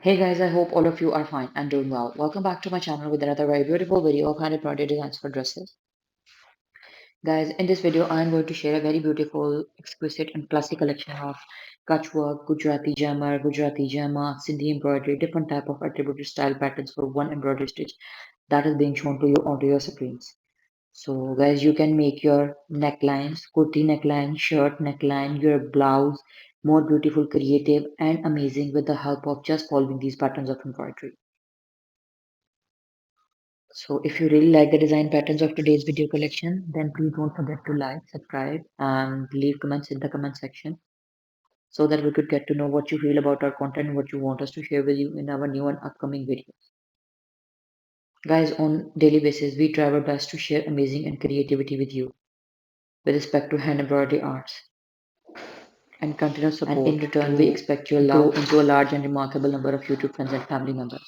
Hey guys, I hope all of you are fine and doing well. Welcome back to my channel with another very beautiful video of handmade embroidery designs for dresses. Guys, in this video, I am going to share a very beautiful, exquisite and classic collection of kutch work, Gujarati jamar, Sindhi embroidery, different type of attributed style patterns for one embroidery stitch that is being shown to you onto your screens. So guys, you can make your necklines, kurti neckline, shirt neckline, your blouse more beautiful, creative and amazing with the help of just following these patterns of embroidery. So if you really like the design patterns of today's video collection, then please don't forget to like, subscribe, and leave comments in the comment section so that we could get to know what you feel about our content and what you want us to share with you in our new and upcoming videos. Guys, on daily basis, we try our best to share amazing and creativity with you with respect to hand embroidery arts and continuous support. And in return, we expect your love into a large and remarkable number of YouTube friends and family members.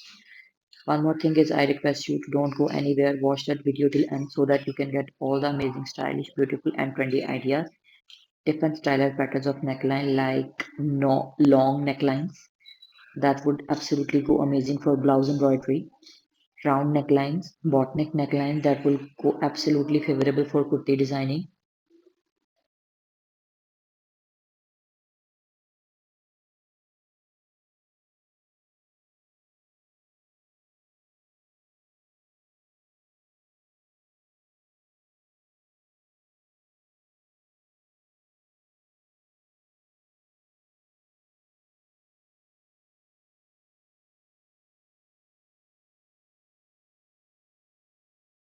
One more thing is I request you to don't go anywhere, watch that video till end so that you can get all the amazing, stylish, beautiful and trendy ideas. Different stylized patterns of neckline like no long necklines that would absolutely go amazing for blouse embroidery. Round necklines, bot neck necklines that will go absolutely favorable for kurti designing.